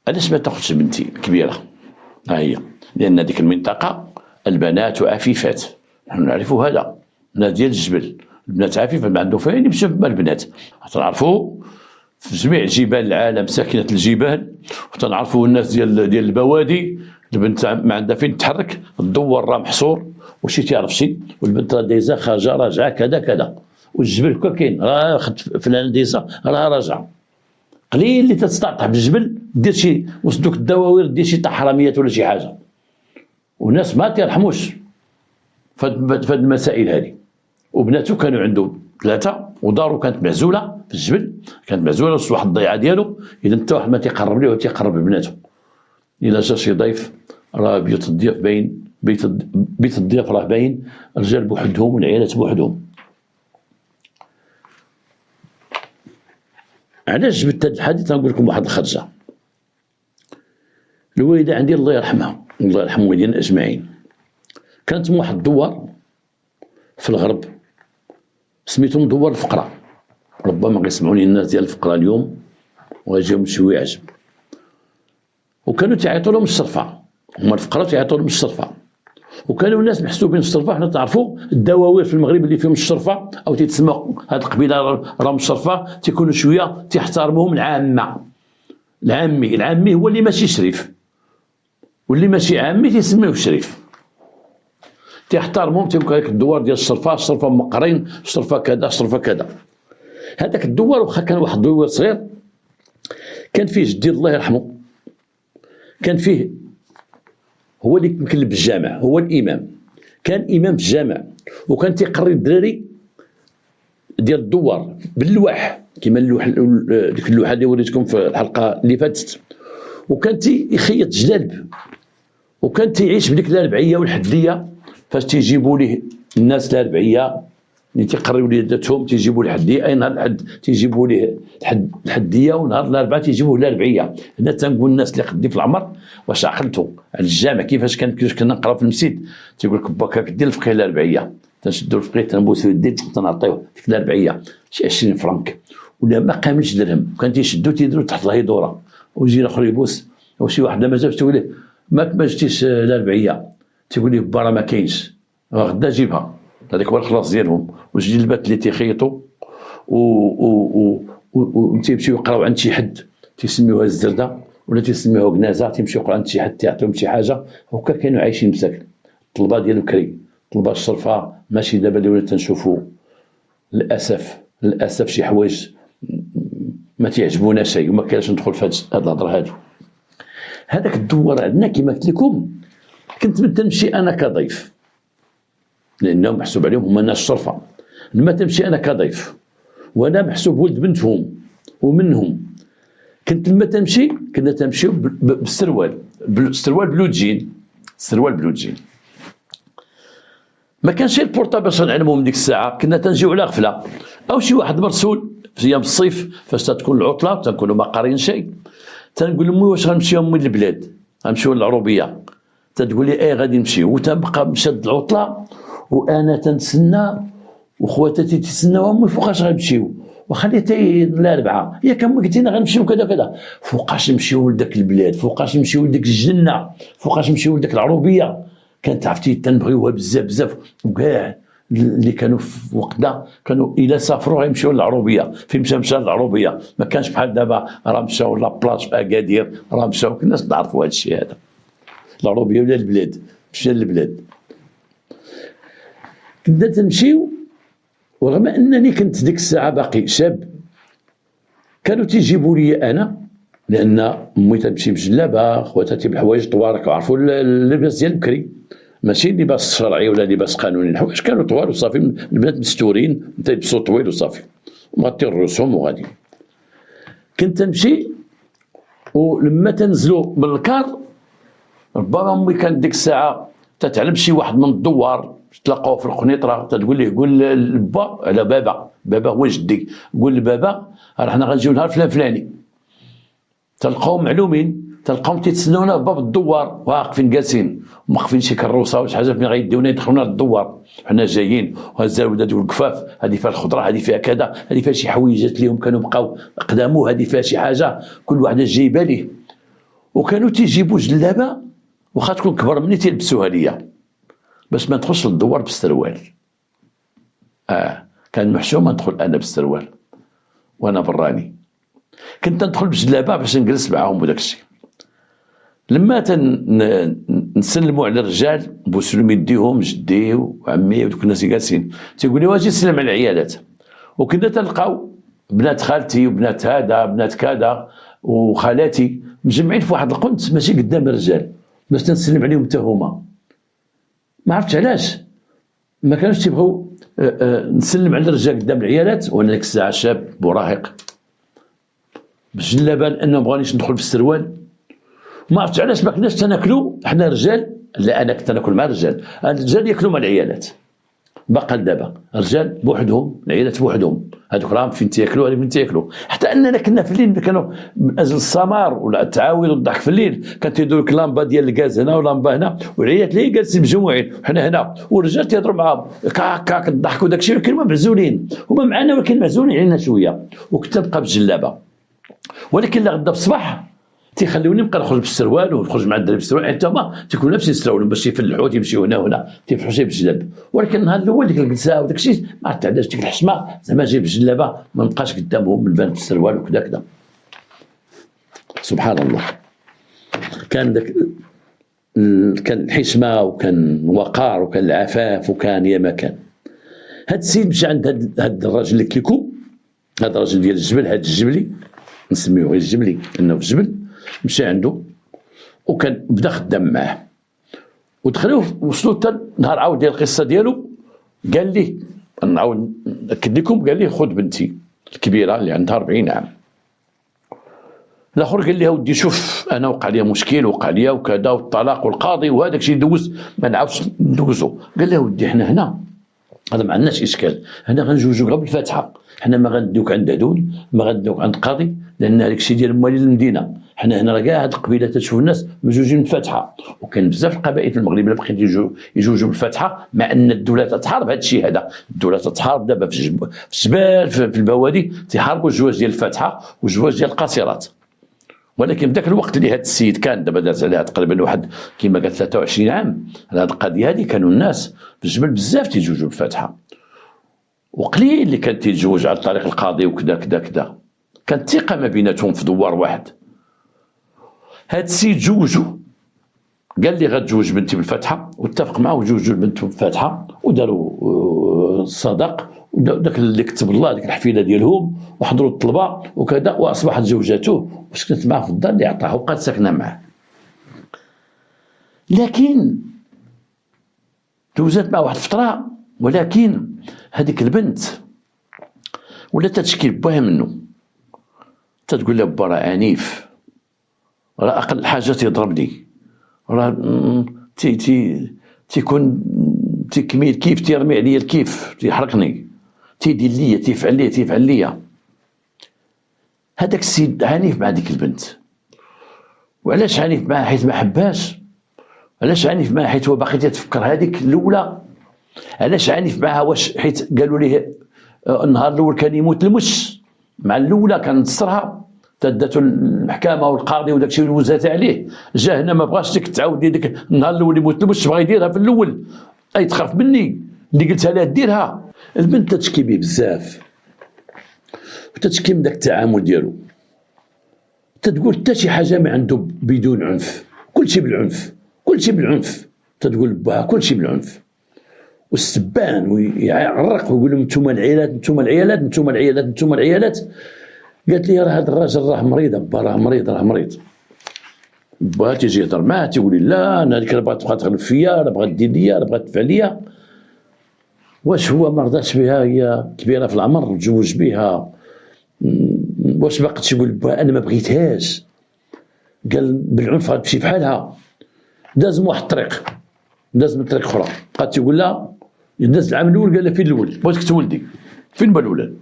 علاش ما تاخذش بنتي كبيره؟ ها هي، لان هذيك المنطقه البنات عفيفات، نحن نعرفوا هذا، الناس ديال الجبل البنات عفيفه، ما عنده فين يمشي مع البنات. تنعرفوا في جميع جبال العالم ساكنه الجبال، وتنعرفوا الناس ديال البوادي، البنت ما عندها فين تحرك، الدور راه محصور وشي تعرف شي، والبنت راه دايزه خارجه راجعه كذا كذا، والجبل كل كاين راه خد فلان دايزه راه راجعه. قليل اللي تستطيع بالجبل دير شي وسط دوك الدواوير، دير شي تاع حراميات ولا شي حاجه، والناس ما تيرحموش فهاد المسائل هذه. وبناته كانوا عنده 3، ودارو كانت معزوله في الجبل، كانت معزوله وسط واحد الضيعه ديالو. اذا حتى واحد ما تيقرب ليه وتيقرب لبناته. الا جا شي ضيف راه بيوت الضياف باين، بيت الضياف راه باين، الرجال بوحدهم والعيالات بوحدهم. علاش جبت هذا الحديث؟ غنقول لكم واحد الخرجه. الوالده عندي الله يرحمها، الله يرحم والدينا اجمعين، كانت واحد الدوار في الغرب سميتهم دوار الفقراء. ربما غيسمعوني الناس ديال الفقراء اليوم ويجيهم شويه عجب. وكانوا تيعيطوا لهم الشرفه، هما الفقراء تيعيطوا لهم الشرفه. وكانوا الناس محسوبين الشرفه، حنا تعرفوا الدواوير في المغرب اللي فيهم الشرفه او تيتسمى هذه القبيله راهم الشرفه، تيكونوا شويه تيحترموهم العامه. العامي هو اللي ماشي شريف، واللي ماشي عامي تيسميوه شريف، تيحترمهم. تيبقى هذيك الدوار ديال الشرفه مقرين، الشرفه كذا الشرفه كذا. هذاك الدوار واخا كان واحد الدوار صغير، كان فيه جدي الله يرحمه، كان فيه هو اللي مكلب بالجامع، هو الامام، كان امام في الجامع، وكان تيقري الدراري ديال الدوار باللوح كما اللوح ديك اللوحه اللي وريتكم في الحلقه اللي فاتت. وكان تيخيط جلالب، وكان تيعيش بديك الاربعيه والحديه. فاش تيجيبوا ليه الناس الاربعيه اللي تيقريو وليداتهم، تيجيبوا الحديه، اي نهار الحد تيجيبوا ليه الحديه، ونهار الاربعاء تيجيبوه الاربعيه. هنا تنقول الناس اللي قدي في العمر واش عقلتوا على الجامع كيفاش كنا نقراو في المسجد، تيقول لك باك كدير الفقيه الاربعيه، تنشدوا الفقيه تنبوسوا يديه تنعطيوه ديك الاربعيه شي 20 فرنك ولا ما كاملش درهم. كان تيشدوا تيديروا تحت الهيدوره، ويجي الاخر يبوس، وشي واحد ما جابش تقول له ما جبتيش الاربعيه، تيقول لي با راه ما كاينش، غدا جيبها. هذاك هو الخلاص ديالهم. والجلبات اللي تيخيطوا و تيمشيو يقراو عند شي حد تيسميوها الزرده ولا تيسميوها كنازه، تيمشيو يقراو عند شي حد تيعطيهم شي حاجه. هكا كانوا عايشين مساكن. الطلبه ديال بكري، طلبه الشرفه، ماشي دابا اللي ولات تنشوفوا للاسف شي حوايج ما تيعجبونا شيء، وما كاينش ندخل في هاد الهضره هادو. هذاك الدوار عندنا كما قلت لكم كنت تنمشي انا كضيف، لانهم محسوب عليهم هما ناس الشرفه. لما تمشي انا كضيف وانا محسوب ولد بنتهم ومنهم، كنت لما تمشي كنا تمشيو بالسروال بلوجين، السروال بلوجين. ما كانش البورطابل باش نعلمهم ديك الساعه، كنا تنجيو على غفله، او شي واحد مرسول في ايام الصيف فاش تكون العطله تنكونوا ما قارين شيء، تنقول لامي واش غنمشيو امي للبلاد، غنمشيو للعروبيه، تتقول لي ايه غادي نمشيو. وتنبقى مشات العطله وانا تنتسنى وخواتاتي تيتسناو امي فوقاش غنمشيو، وخليتي الاربعه ياك امي قلتي لنا غنمشيو كذا كذا، فوقاش نمشيو لذاك البلاد، فوقاش نمشيو لذاك الجنه، فوقاش نمشيو لذاك العروبيه. كانت عرفتي تنبغيوها بزاف وكاع اللي كانوا في وقتنا كانوا الى سافروا غيمشيو للعروبيه. فين مشى للعروبيه، ما كانش بحال دابا راه مشاو لابلاج في اكادير، راه مشاو الناس نعرفوا هذا الشيء هذا. العروبيه ولا البلاد، مشى للبلاد. كنا تنمشيو، ورغم انني كنت ديك الساعه باقي شاب، كانوا تيجيبوا لي انا، لان امي تمشي بجلابه، خواتاتي بالحوايج طوال، كيعرفوا اللباس ديال بكري، ماشي اللباس شرعي ولا لباس قانوني، الحوايج كانوا طوال وصافي، البنات مستورين تيلبسوا طويل وصافي ومغطي الرسوم وغادي. كنت نمشي، ولما تنزلوا من الكار ربما امي كانت ديك الساعه تتعلم شي واحد من الدوار، تلاقاو في القنيطره، تقول ليه قول لبا على بابا هو جدي، قول لبابا راه حنا غنجيو نهار فلان فلاني، تلقاو معلومين، تلقاهم تيتسناونا باب الدوار واقفين جالسين، ومخفين شي كروسه ولا شي حاجه فين غيديونا يدخلونا للدوار، حنا جايين وهزا الولاد والكفاف، هذه فيها الخضره، هذه فيها كذا، هذه فيها شي حويجات ليهم كانوا بقاو قدامو، هذه فيها شي حاجه كل وحده جايبه ليه. وكانوا تيجيبوا جلابه واخا تكون كبر مني تيلبسوها ليا باش ما ندخلش للدوار بالسروال. كان محشوم ندخل انا بالسروال وانا براني، كنت ندخل بجلابه باش نجلس معاهم وداك الشيء. لما نسلموا على الرجال بوسلم يديهم جدي وعمي ودوك الناس جالسين، تيقول لي واجي سلم على العيالات. وكنا تلقاو بنات خالتي وبنات هذا بنات كذا وخالاتي مجمعين في واحد القنت ماشي قدام الرجال باش تنسلم عليهم حتى هما. ما عرفتش علاش ما كانوش تيبغوا نسلم على الرجال قدام العيالات، وانا ديك الساعه شاب مراهق بالجلابه، لانه مبغانيش ندخل بالسروال. ما عرفتش علاش ما كناش تناكلوا حنا رجال، لا انا كنت ناكل مع الرجال ياكلوا مع العيالات، باقا دابا الرجال بوحدهم العيالات بوحدهم، هذوك راهم فين تياكلوا هذوك فين تياكلوا. حتى اننا كنا في الليل كانوا من اجل السمار ولا التعاون والضحك في الليل كان تيديروا لك لامبا ديال الغاز هنا ولامبا هنا، والعيالات اللي جالسين مجموعين وحنا هنا، والرجال تيهضروا معاهم كاك كاك الضحك وداك الشيء، ولكن هما معزولين، هما معنا ولكن معزولين علينا شويه. وكنت نبقى بالجلابه، ولكن لغدا بالصباح تيخلوني نبقى نخرج بالسروال ونخرج مع الدراري بالسروال، حتى هما تيكونوا لابسين سراول باش يفلحوا تيمشيو هنا وهنا تيفرحوا شي بالجلاب. ولكن النهار الاول ديك الجلسه وداك الشيء ما عرفت علاش ديك الحشمه زعما جاي بالجلابه ما نبقاش قدامهم البان بالسروال وكذا كذا. سبحان الله، كان داك كان الحشمه وكان الوقار وكان العفاف وكان يا ما كان. هاد السيد مشى عند هاد الراجل اللي قلت لكم، هاد الراجل ديال الجبل، هاد الجبلي نسميوه غير الجبلي لانه في الجبل، مشى عنده وكان بدا خدام معاه، ودخلوا وصلوا حتى نهار عاود ديال القصه ديالو. قال لي نعاود ناكد لكم، قال لي خذ بنتي الكبيره اللي عندها 40 عام. الاخر قال لي اودي شوف انا وقع لي مشكل وقع لي وكذا والطلاق والقاضي وهذاك الشيء دوز ما نعاودش ندوزو. قال له ودي حنا هنا هذا ما عندناش اشكال، هنا غنجوجو غير بالفاتحه، حنا ما غندوك عند هذول ما غندوك عند قاضي، لان هذاك الشيء ديال موالين المدينه. حنا هنا راه كاع هاد القبيله تشوف الناس مجوجين بالفاتحه، وكان بزاف القبائل في المغرب اللي بقيت يجوجوا بالفاتحه، مع ان الدوله تتحارب هذا الشيء هذا. الدوله تتحارب دابا في الجبال في البوادي تيحاربوا الزواج ديال الفاتحه والزواج ديال القاصرات. ولكن في ذاك الوقت اللي هذا السيد كان دابا داز عليها تقريبا واحد كما قال 23 عام على هذه القضيه هذه، كانوا الناس في الجبل بزاف تيجوجوا بالفاتحه، وقليل اللي كان تيتزوج على طريق القاضي وكذا كذا كذا، كانت ثقه ما بيناتهم في دوار واحد. هاد السيد جوجو قال لي غتزوج بنتي بالفاتحه، واتفق معه وجوجوا بنته بالفاتحه وداروا الصدق وداك اللي كتب الله ديك الحفيله ديالهم وحضروا الطلبه وكذا، واصبحت زوجته وسكنت معه في الدار اللي عطاها وبقات ساكنه معه. لكن دوزات معه واحد الفتره، ولكن هذيك البنت ولات تشكي بها منه، تتقول له با راه عنيف، راه اقل حاجه تيضربني، راه تيكون تيكميل كيف تيرمي عليا الكيف تيحرقني، تيدير ليا تيفعل ليا. هذاك السيد عنيف مع ديك البنت. وعلاش عنيف معها؟ حيت ما حباش. علاش عنيف معها؟ حيت هو باقي تيتفكر هذيك الاولى. علاش عنيف معها؟ واش حيت قالوا ليه النهار الاول كان يموت المش مع الاولى كان نصرها، تداتو المحكمه والقاضي وداك الشيء وزات عليه، جا هنا ما بغاش ديك تعاود ديك النهار الاول يموت المش، بغا يديرها في الاول. اي تخاف مني اللي قلتها لها ديرها. البنت تشكي بيه بزاف وتشكي من داك التعامل ديالو، تتقول حتى شي حاجه ما عنده بدون عنف، كلشي بالعنف كلشي بالعنف، تتقول باه كلشي بالعنف. والسبان ويعرق ويقول لهم انتم العيالات انتم العيالات انتم العيالات انتم العيالات. قالت لي راه هذا الراجل راه مريض با، راه مريض راه مريض. با تيجي يهضر معاه تيقول لي لا انا هذيك بغات تبقى تغلب فيا، راه بغات دير ليا، راه بغات تدفع ليا. واش هو ما رضاش بها، هي كبيره في العمر تزوج بها، واش باقي تقول با انا ما بغيتهاش؟ قال بالعنف غتمشي بحالها. داز من واحد الطريق، داز من طريق اخرى، بقات تقول لها داز العام الاول قال لها فين الولد؟ بغيتك تولدي، فين ما الولاد؟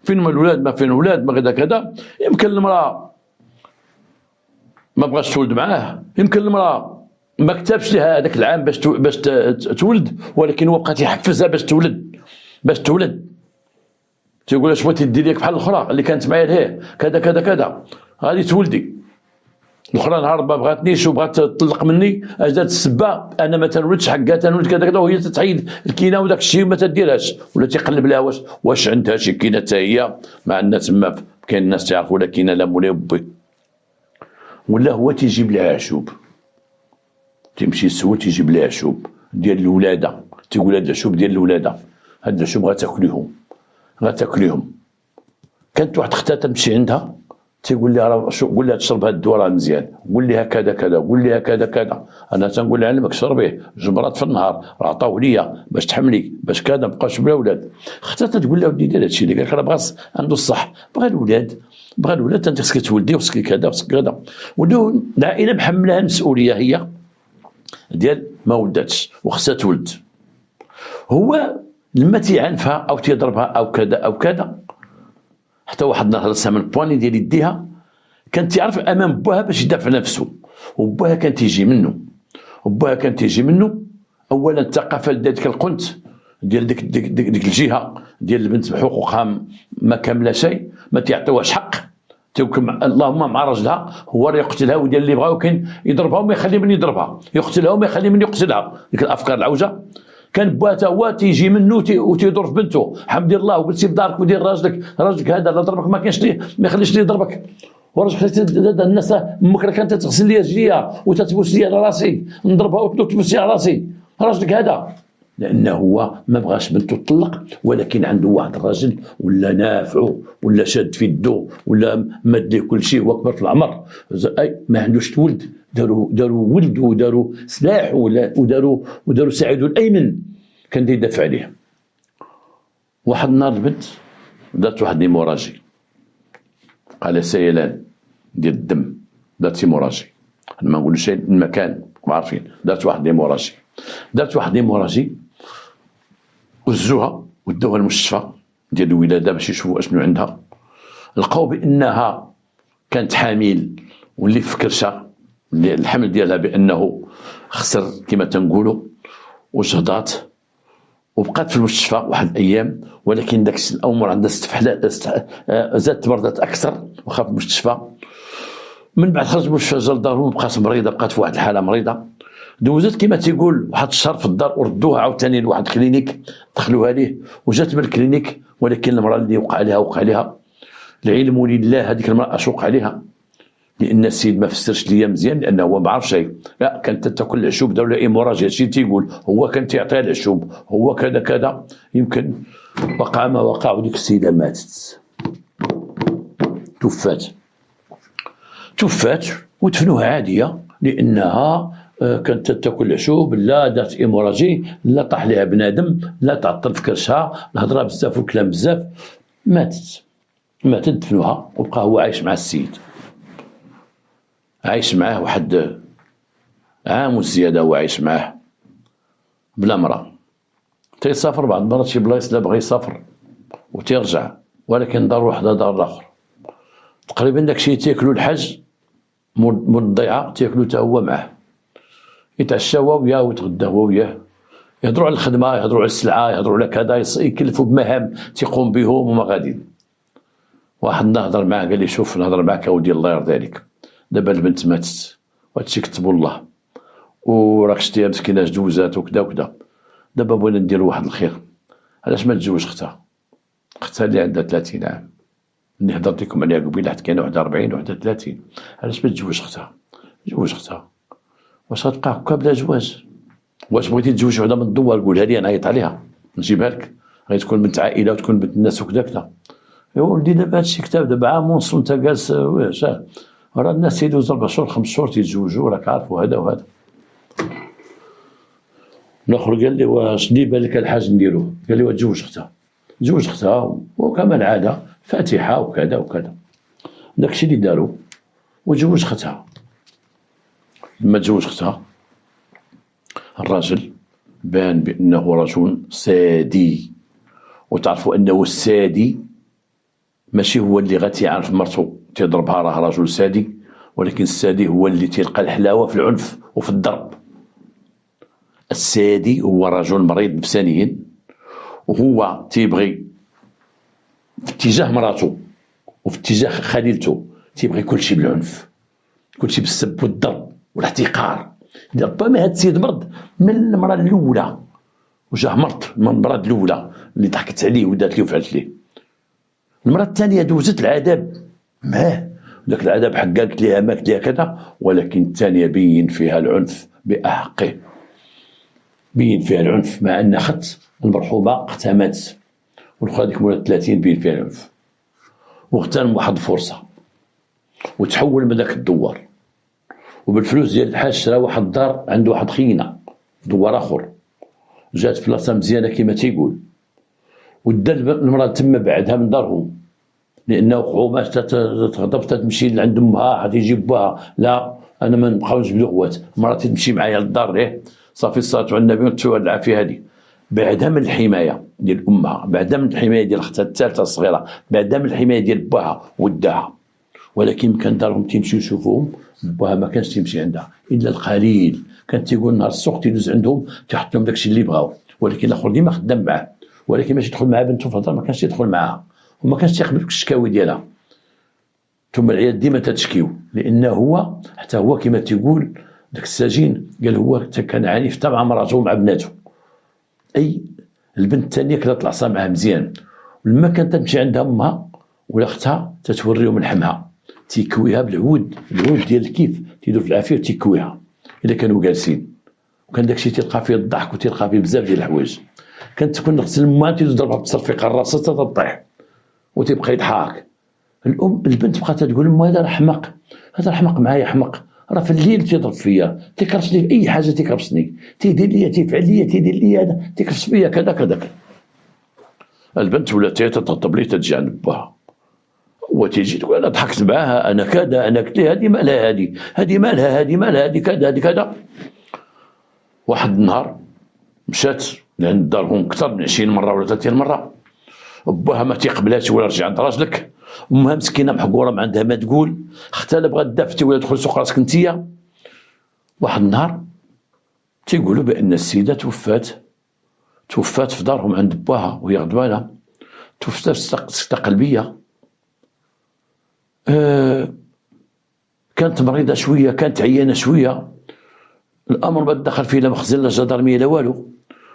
فين ما الولاد؟ ما فين الولاد؟ ما كذا كذا. يمكن المراه ما بغاش تولد معاه، يمكن المراه ما كتبش لها هذاك العام باش تولد، ولكن هو بقى تيحفزها باش تولد، باش تولد. تيقول لها بغيتي ديري لك بحال الاخرى اللي كانت معايا لهيه كذا كذا كذا، غادي تولدي. الاخرى نهار ما بغاتنيش وبغات تطلق مني اجداد السبه انا ما تنولدش حقها، تنولد كذا كذا، وهي تتعيد الكينه وداك الشيء وما تديرهاش، ولا تيقلب لها واش عندها شي كينه حتى هي. مع الناس تما كاين الناس تعرفوا لا كينه لا مولاي وبي، ولا هو تيجيب لها عشوب، تيمشي يسول تيجيب لها عشوب ديال الولاده، تيقول هذا عشوب ديال الولاده، هاد العشوب غتاكليهم غتاكليهم. كانت واحد اختها تمشي عندها تيقول لها راه قول لها تشرب هاد الدواء راه مزيان، قول لها كذا كذا، قول لها كذا كذا. انا تنقول لها علمك شربيه 2 مرات في النهار، راه عطاوه ليا باش تحملي باش كذا مابقاش بلا ولاد. اختها تقول لها ودي دير هادشي اللي قال لك راه بغا عنده الصح، بغا الولاد، بغا الولاد انت خصك تولدي وخصك كذا وخصك كذا. ولاو العائله محملها المسؤوليه هي ديال ما ولداتش وخصها تولد. هو لما تيعنفها او تيضربها او كذا او كذا، حتى واحد النهار هرسها من البواني ديال يديها، كان تيعرف امام باها باش يدافع على نفسه، وباها كان تيجي منه، وباها كان تيجي منه. اولا الثقافه ديال ديك القنت ديال ديك الجهه ديال البنت بحقوقها ما كامله شيء، ما تيعطيوهاش حق، تيوكل اللهم مع رجلها، هو راه يقتلها وديال اللي بغا، وكاين يضربها وما يخلي من يضربها، يقتلها وما يخلي من يقتلها. ديك الافكار العوجه. كان باها تا هو تيجي منه وتيضر في بنته، حمد الله وقلتي في دارك ودير راجلك هذا لا ضربك ما كاينش ليه ما يخليش ليه يضربك. ورجل الناس امك راه كانت تغسل لي رجليا وتتبوس لي على راسي، نضربها وتبوس لي على راسي، راجلك هذا. لانه هو ما بغاش بنته تطلق، ولكن عنده واحد الراجل ولا نافعه ولا شاد في يدو ولا مد ليه كل شيء، هو كبر في العمر، اي ما عندوش تولد، داروا ولد وداروا سلاح وداروا سعيد الايمن كان يدافع عليه. واحد النهار البنت دارت واحد هيموراجي، قال سيلان ديال الدم، دارت هيموراجي، ما نقولوش المكان عارفين، دارت واحد هيموراجي وزوها ودوها للمستشفى ديال الولاده باش يشوفوا اشنو عندها. لقاو بانها كانت حامل واللي في كرشه الحمل ديالها بانه خسر كما تنقولوا وجهضات، وبقات في المستشفى واحد الايام، ولكن داك الامور عندها زادت بردات اكثر وخا في المستشفى. من بعد خرج من المستشفى جا لدارهم، بقات مريضه، بقات في واحد الحاله مريضه. دوزت كما تيقول واحد الشهر في الدار وردوها عاوتاني لواحد الكلينيك دخلوها ليه، وجات من الكلينيك، ولكن المراه اللي وقع عليها العلم لله، هذيك المراه اش وقع عليها، لان السيد ما فسرش ليا مزيان، لانه هو ما عرف شيء. لا كانت تاكل العشوب، دار لها ايموراجيا، هادشي تيقول هو كان تيعطيها العشوب، هو كذا كذا. يمكن وقع ما وقع، وديك السيده ماتت، توفات ودفنوها عاديه، لانها كانت تاكل العشوب، لا دارت ايموراجي، لا طاح لها بنادم، لا تعطل في كرشها، الهضره بزاف والكلام بزاف، ماتت دفنوها. وبقى هو عايش مع السيد، عايش معاه واحد عام وزياده، هو عايش معاه بلا مرة. تيسافر بعض المرات شي بلايص لا بغى يسافر وتيرجع، ولكن دار وحده دار الاخر. تقريبا داكشي تياكلو الحاج مول الضيعه تياكلو تا هو معاه، يتعشاو وياه ويتغداو وياه، يهضروا على الخدمه، يهضروا على السلعه، يهضروا على كذا، يكلفوا بمهام تيقوم بهم وما غاديين. واحد نهضر معاه قال لي شوف نهضر معاك اودي الله يرضي عليك، دابا البنت ماتت وهادشي كتبو الله، وراك شتيها مسكينه جوزات وكذا وكذا، دابا بغينا نديرو واحد الخير، علاش ما تزوج اختها اللي عندها 30 عام اللي هضرت لكم عليها قبيله، حيت كاينه وحده 40 وحده 30، علاش ما تزوج اختها؟ واش غتبقى هكا بلا جواز؟ واش بغيتي تزوج وحده من الدوار قولها لي نعيط عليها نجيبها لك، غادي تكون بنت عائله وتكون بنت الناس وكذا كذا. يا ولدي دابا هادشي كتاب دابا عام ونص وانت جالس واش راه الناس تيدوز 4 شهور 5 شهور تيتزوجوا راك عارف وهذا وهذا. الاخر قال لي واش اللي بان لك الحاج نديروه؟ قال لي وتزوج اختها. تزوج اختها وكما العاده فاتحه وكذا وكذا، داكشي اللي داروا وتزوج اختها. لما تزوج اختها الراجل بان بانه رجل سادي، وتعرفوا انه السادي ماشي هو اللي غادي يعرف مرته تيضربها راه رجل سادي، ولكن السادي هو اللي تلقى الحلاوه في العنف وفي الضرب. السادي هو رجل مريض نفسانيا، وهو تيبغي في اتجاه مراته وفي اتجاه خليلته تيبغي كلشي بالعنف، كلشي بالسب والضرب والاحتقار. ربما هاد السيد مرض من المراه الاولى وجاه مرض من المراه الاولى اللي ضحكت عليه ودات ليه وفعلت ليه. المراه الثانيه دوزت العذاب معاه، ذاك العذاب حقا قلت ليها ما قلت ليها كذا، ولكن الثانيه بين فيها العنف باحقه، بين فيها العنف مع ان خت المرحومه اختها ماتت والاخرى ديك مولا 30 بين فيها العنف، واغتنم واحد الفرصه وتحول من ذاك الدوار، وبالفلوس ديال الحاج شرا واحد الدار عنده واحد خينا دوار اخر، جات في بلاصه مزيانه كما تيقول، ودا المراه تما بعدها من دارهم لانه وقعوا باش تغضب تمشي لعند امها عاد يجيب باها. لا انا ما نبقاوش بلغوات، مراتي تمشي معايا للدار ليه صافي الصلاه على النبي ونتسوى العافيه. هذه بعدها من الحمايه ديال امها، بعدها من الحمايه ديال اختها الثالثه الصغيره، بعدها من الحمايه ديال باها وداها. ولكن كان دارهم تيمشيو يشوفوهم باها ما كانش تيمشي عندها الا القليل، كان تيقول نهار السوق تيدوز عندهم تيحط لهم داكشي اللي بغاو، ولكن الاخر ديما خدام معاه، ولكن باش يدخل مع بنته في الهضره ما كانش يدخل معاها وما كانش تيقبل الشكاوي ديالها. ثم العيال ديما تتشكيو لانه هو حتى هو كما تيقول داك السجين قال هو كان عنيف حتى مع مراته ومع بناته. اي البنت الثانيه كانت العصا معاه مزيان، ولما كانت تمشي عندها امها ولا اختها تتوريو من حمها تيكويها بالعود، العود ديال الكيف تيدور في العافيه وتيكويها الا كانوا جالسين، وكان داكشي تلقى فيه الضحك وتلقى فيه بزاف ديال الحوايج. كانت تكون نغسل ما تضربها بالتصرفيق راسها حتى تطيح وتبقى يضحك. البنت بقات تقول ما هذا حمق، هذا حمق معايا حمق، راه في الليل تيضرب فيا تيكرشني في اي حاجه تيكرشني تيدير لي تيفعل لي تيدير لي هذا تيكرش فيا كذا كذا. البنت ولات تتغضب لي تجي عند باها وتيجي تقول انا ضحكت معاها انا كذا انا قلت لها هذه مالها هذه مالها هذه مالها هذه كذا هذه كذا. واحد النهار مشات لعند دارهم اكثر من 20 مره ولا 30 مره، باها ما تيقبلهاش ولا رجع عند راجلك، امها مسكينه محقوره ما عندها ما تقول، اختها لا بغات دافتي ولا تدخل سوق راسك انتيا. واحد النهار تيقولوا بان السيده توفات في دارهم عند باها وهي غضبانه، توفات في سكته قلبيه. كانت مريضه شويه، كانت عيانه شويه، الامر ما دخل فيه لا مخزن لا جدرميه لا والو.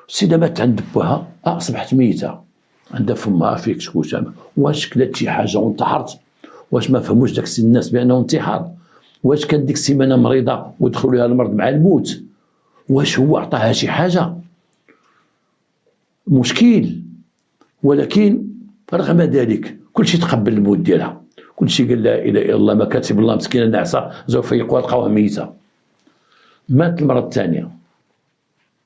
السيده ماتت عند باها اصبحت ميته، عندها فمها فيه كشكوش. واش كلات شي حاجه وانتحرت؟ واش ما فهموش داك الناس بانه انتحار؟ واش كان ديك السيمانه مريضه ودخلوا لها المرض مع الموت؟ واش هو عطاها شي حاجه؟ مشكل. ولكن رغم ذلك كلشي تقبل الموت ديالها، كلشي قال لا اله الا الله ما كاتب الله مسكينه ناعسه، جاو فيقوا لقاوها ميته. مات المراه الثانيه،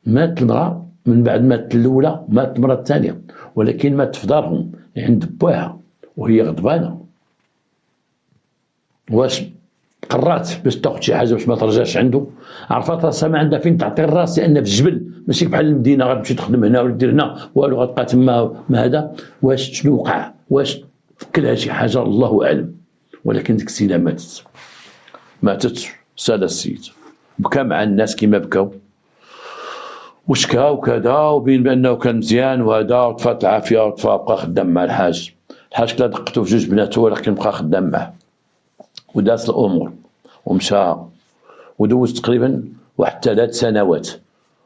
مات المراه من بعد مات الاولى، مات المراه الثانيه، ولكن مات في دارهم عند باها وهي غضبانه. واش قرات باش تاخذ شي حاجه باش ما ترجعش عنده؟ عرفات راسها ما عندها فين تعطي الراس لان في الجبل ماشي بحال المدينه غتمشي تخدم هنا ولا دير هنا والو، غتبقى تما ما هذا. واش شنو وقع؟ واش فكلها شي حاجه؟ الله اعلم. ولكن ديك السيده ماتت سال السيد، بكى مع الناس كما بكاو وشكا وكذا، وبين بانه كان مزيان وهذا وطفات العافيه بقى خدام مع الحاج كلا دقتو في جوج بناته ولكن بقى خدام معاه وداس الامور ومشى ودوز تقريبا واحد 3 سنوات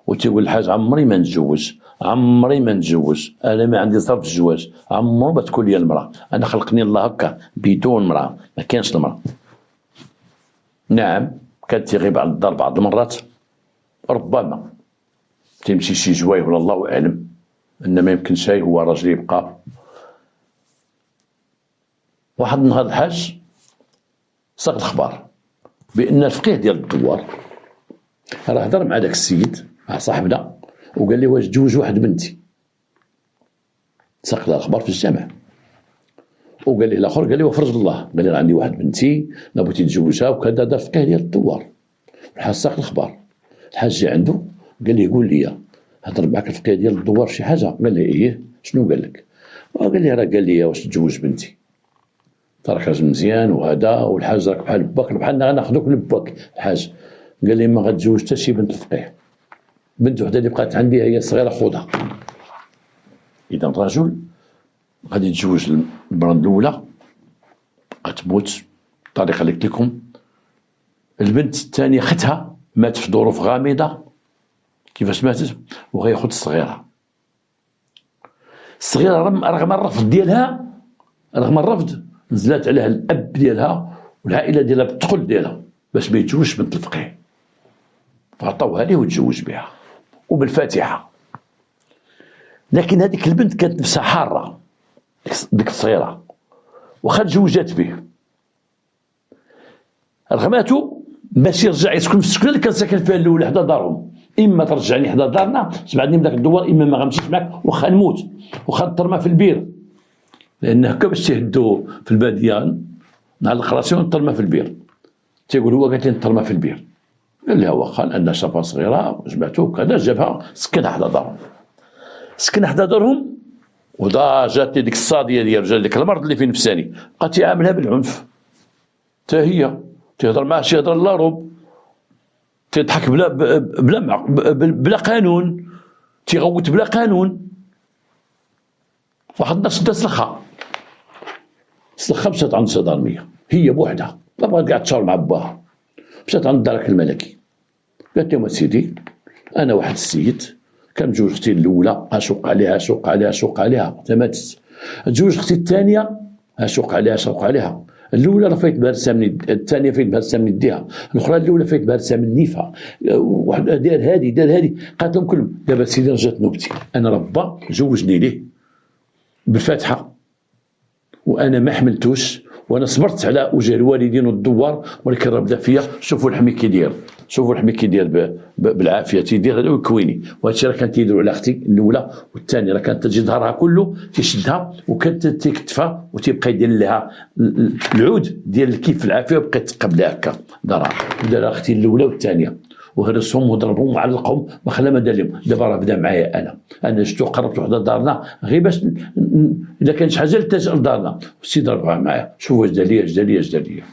وتيقول الحاج عمري ما نتزوج، عمري ما نتزوج، انا ما عندي ظرف الزواج، عمرو ما تكون لي المراه، انا خلقني الله هكا بدون مراه، ما كانش المراه. نعم كانت تغيب على الدار بعض المرات ربما، تيمشي شي جوايه ولا الله اعلم، ان ما يمكنش هو راجل يبقى. واحد النهار الحاج ساق الخبار بان الفقيه ديال الدوار راه هضر مع داك السيد مع صاحبنا وقال لي واش تزوج واحد بنتي. ساق لها الخبر في الجامع، وقال لي الاخر قال لي وفرج الله، قال لي عندي واحد بنتي لا بغيتي تزوجها وكذا. دار الفقيه ديال الدوار، الحاج ساق الخبر. الحاج جا عنده قال لي قول لي هضر معك الفقيه ديال الدوار شي حاجه؟ قال لي ايه. شنو قال لك؟ قال لي راه قال لي واش تزوج بنتي، راك راجل مزيان وهذا، والحاج راك بحال باك بحالنا غناخذوك لباك. الحاج قال لي ما غتزوج حتى شي بنت الفقيه، بنت وحده اللي بقات عندي هي صغيره خذها. اذا الرجل غادي يتزوج المراه الاولى غتموت الطريقه اللي قلت لكم. البنت الثانيه اختها ماتت في ظروف غامضه. كيفاش ماتت؟ وغياخذ الصغيره. الصغيره رغم الرفض ديالها، رغم الرفض نزلت عليها الاب ديالها والعائله ديالها بالثقل ديالها باش ما يتزوجش بنت الفقيه، فعطاوها ليه وتزوج بها وبالفاتحه. لكن هذيك البنت كانت نفسها حاره، ديك الصغيره، واخا تزوجات به رغماتو باش يرجع يسكن في السكنه اللي كان ساكن فيها الاولى حدا دارهم. اما ترجعني حدا دارنا تبعدني من داك الدوار، اما ما غنمشيش معاك واخا نموت واخا ترمى في البير، لان هكا باش تهدو في الباديه نهار القراسيون ترمى في البير. تيقول هو قالت لي نترمى في البير، قال لها واخا، لان شافها صغيره جمعتو كذا، جابها سكنها حدا دارهم. سكن حدا دارهم جات ديك الصاديه ديال رجال ديك المرض اللي في نفساني، بقى تيعاملها بالعنف. حتى هي تيهضر معاه شي هضره لا رب، تيضحك بلا قانون، تيغوت بلا قانون. واحد الناس شدا سلخها مشات عند الصدارميه هي بوحدها، ما بغات كاع تشاور مع باها. مشات عند الدرك الملكي قالت لهم سيدي انا واحد السيد كان متزوج اختي الاولى، اشق عليها ماتت. تزوج اختي الثانيه، اشق عليها. الاولى راه فايت بها رسام من الثانيه، فايت بها رسام من يديها، الاخرى الاولى فايت بها رسام من نيفها، واحد دار هذه. قالت لهم كلهم دابا سيدي رجعت نوبتي، انا ربا زوجني ليه بالفاتحه وانا ما حملتوش، وانا صبرت على وجه الوالدين والدوار، ولكن راه بدا فيا. شوفوا الحمي كي داير، بالعافيه تيدير هذا ويكويني. وهذا الشيء راه كان تيديروا على اختي الاولى والثانيه، راه كانت تجي ظهرها كله تيشدها وكانت تيكتفها وتيبقى يدير لها العود ديال الكيف في العافيه وبقات تقبل هكا دارها. ودار اختي الاولى والثانيه وهرسهم وضربهم وعلقهم ما خلا ما دار لهم. دابا راه بدا معايا انا شفتو قربت وحده دارنا غير باش اذا كان شي حاجه لتجي لدارنا، السيد راه معايا. شوف واش دار لي.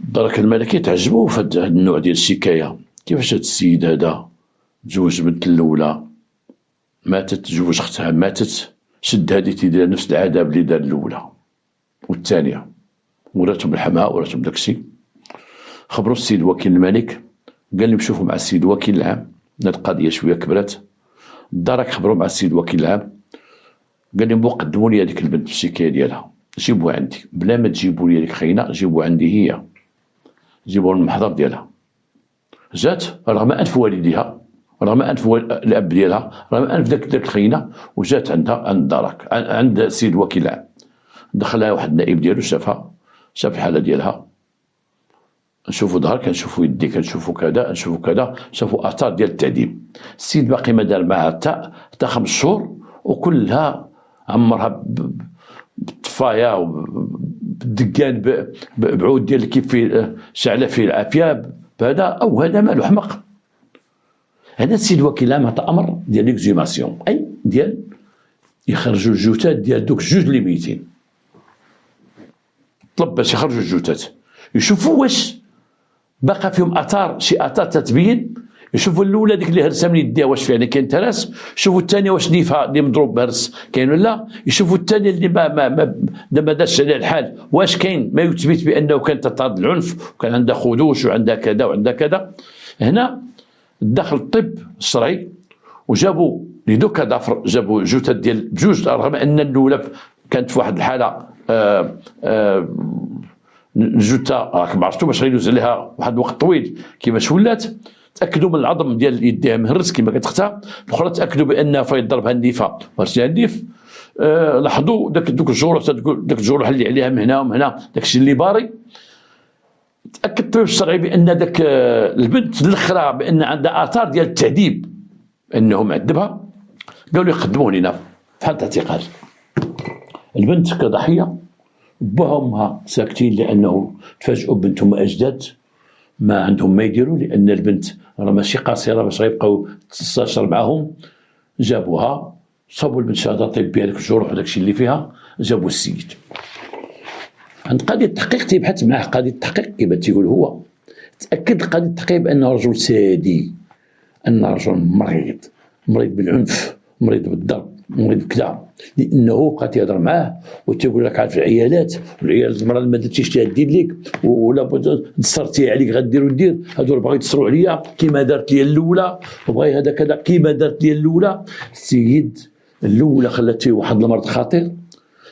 الدرك الملكي تعجبوا في هذا النوع ديال الشكايه. كيفاش هذا السيد هذا تزوج بنت الاولى ماتت، تزوج اختها ماتت، شد هذه تيدير نفس العذاب اللي دار الاولى والثانيه، وراتهم بالحماء وراتهم داكشي. خبروا السيد وكيل الملك، قال لهم شوفوا مع السيد وكيل العام، القضيه شويه كبرت. الدرك خبروا مع السيد وكيل العام، قال لهم قدموا لي هذيك البنت بالشكايه ديالها، جيبوها عندي، بلا ما تجيبوا لي هذيك خينا جيبوها عندي هي، جيبوا المحضر ديالها. جات رغم انف والديها، رغم انف الاب ديالها، رغم انف داك الخينه، وجات عندها عند الدرك عند السيد وكيل العام. دخلها واحد النائب ديالو، شاف الحاله ديالها، نشوفوا ظهر، كنشوفوا يدي، كنشوفوا كذا، شافوا اثار ديال التعذيب. السيد باقي ما دار معها حتى 5 شهور، وكلها عمرها بالطفايه وبالدقان بعود ديال كيف فيه شعله فيه العافيه بهذا او هذا مالو حمق. هذا السيد وكيل العام عطى امر ديال ليكزيماسيون، اي ديال يخرجوا الجثث ديال دوك 2 اللي ميتين. طلب باش يخرجوا الجثث يشوفوا واش بقى فيهم شي اثار تتبين. يشوفوا الاولى ديك اللي هرسه من يديها واش فعلا كاين ترس، يشوفوا الثانيه واش نيفها اللي مضروب بهرس كاين ولا، يشوفوا الثانيه اللي ما دارش عليها الحال واش كاين ما يثبت بانه كانت تتعرض للعنف وكان عندها خدوش وعندها كذا وعندها كذا. هنا دخل الطب الشرعي وجابوا لدوك كادافر، جابوا جثث ديال بجوج، رغم ان الاولى كانت في واحد الحاله الجثه راك ما عرفتو باش غيدوز عليها واحد الوقت طويل كيفاش ولات. تاكدوا من العظم ديال اليد ديالها مهرس كما كانت اختها، الاخرى تاكدوا بان فايض ضربها النيفه وهرسها النيف. لاحظوا دوك الجروح، داك الجروح اللي عليها من هنا ومن هنا، داك الشيء اللي باري. تاكد الطبيب الشرعي بان داك البنت الاخرى بان عندها اثار ديال التعذيب، انه معذبها. قالوا يقدموه لنا في حاله اعتقال. البنت كضحيه، باها وامها ساكتين لانه تفاجئوا بنتهم اجداد ما عندهم ما يديروا، لان البنت راه ماشي قاصره باش غيبقاو تستشر معاهم. جابوها، صابوا البنت شهاده طبيه، هذاك الجروح وداك الشيء اللي فيها، جابوا السيد عند قاضي التحقيق تيبحث معاه. قاضي التحقيق كما تيقول هو، تاكد قاضي التحقيق بانه رجل سادي، ان رجل مريض بالعنف، مريض بالضرب، مريض كذا، لانه بقى تيهضر معاه وتيقول لك عارف العيالات، والعيالات المراه اللي ما درتيش لها دير لك، ولا دسرتي عليك غدير ودير، هذول باغي يدسروا عليا كيما دارت لي الاولى، وبغي هذا كذا كيما دارت لي الاولى. السيد الاولى خلات فيه واحد المرض خطير،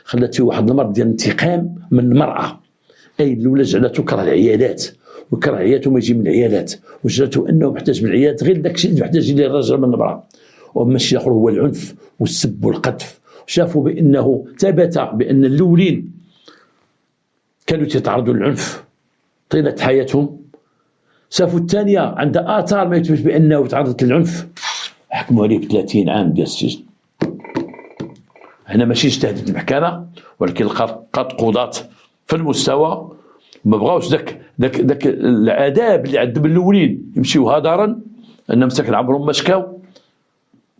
خلات فيه واحد المرض ديال الانتقام من المراه. اي الاولى جعلته كره العيالات، وكره عياته ما يجي من العيالات، وجعلته انه محتاج من العيالات غير داك الشيء اللي محتاج اليه الرجل من المراه. واما الشيء الاخر هو العنف والسب والقذف. شافوا بانه ثبت بان الاولين كانوا يتعرضوا للعنف طيله حياتهم، شافوا الثانيه عندها اثار ما يثبت بانه تعرضت للعنف، حكموا عليه ب30 عام ديال السجن. هنا ماشي اجتهدت المحكمه، ولكن لقات قضاة في المستوى ما بغاوش داك العذاب اللي عذب الاولين يمشيو هدرا، ان مساكن عمرهم ما شكاو،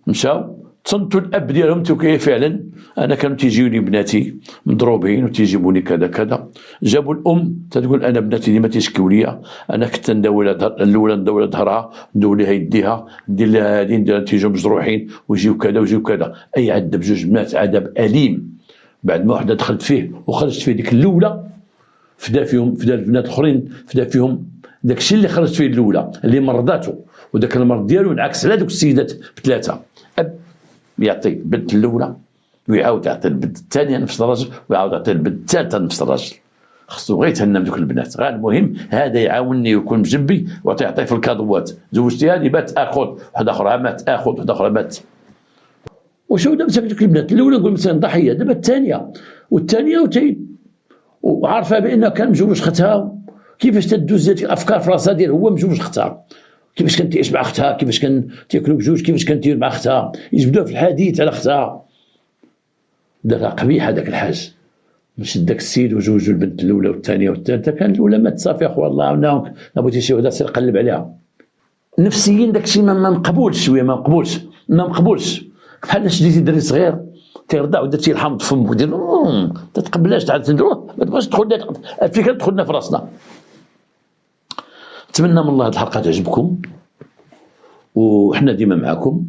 مشاو تصنتوا الاب ديالهم تيقول فعلا انا كانوا تيجيوني بناتي مضروبين وتيجيبوني كذا كذا. جابوا الام تتقول انا بناتي ديما تيشكيو ليا، انا كنت نداوي الاولى نداوي ظهرها، ندوي لها يديها، ندير لها هذه، ندير تيجيو مجروحين ويجيو كذا ويجيو كذا. اي عذب جوج بنات عذاب اليم. بعد ما وحده دخلت فيه وخرجت فيه ديك الاولى، فدا فيهم، فدا البنات الاخرين، فدا فيهم داك الشيء اللي خرجت فيه الاولى اللي مرضاته، وداك المرض ديالو انعكس على دوك السيدات بثلاثه. اب يعطي البنت الاولى ويعاود يعطي البنت الثانيه نفس الراجل، ويعاود يعطي البنت الثالثه نفس الراجل. خصو غير يتهنى بدوك البنات. غير المهم هذا يعاونني ويكون بجنبي ويعطي في الكادوات. زوجتي هذه بات اخذ، واحده اخرى مات اخذ، واحده اخرى مات. وشو دابا دوك البنات الاولى نقول مثلا ضحيه، دابا الثانيه والثانيه وعارفه بان كان مجوج اختها، كيفاش تدوز الافكار في راسها ديال هو مجوج اختها، كيفاش كان تعيش مع اختها، كيفاش كان تاكلوا بجوج، كيفاش كان تير مع اختها، يجبدوها في الحديث على اختها. دارها قبيحه داك الحاج، مش داك السيد وجوجو البنت الاولى والثانيه والثالثه. كان الاولى مات صافي اخويا الله يعاونها، ما بغيتي شي وحده تصير قلب عليها. نفسيا داك الشيء ما مقبولش، شويه ما مقبولش. بحال شديتي دري صغير تيرضع ودرتي الحمض فمك ودير ما تتقبلاش، تعاد تندروه، ما تبغاش تدخل الفكره تدخلنا في راسنا. نتمنى من الله هذه الحلقه تعجبكم، وحنا ديما معكم.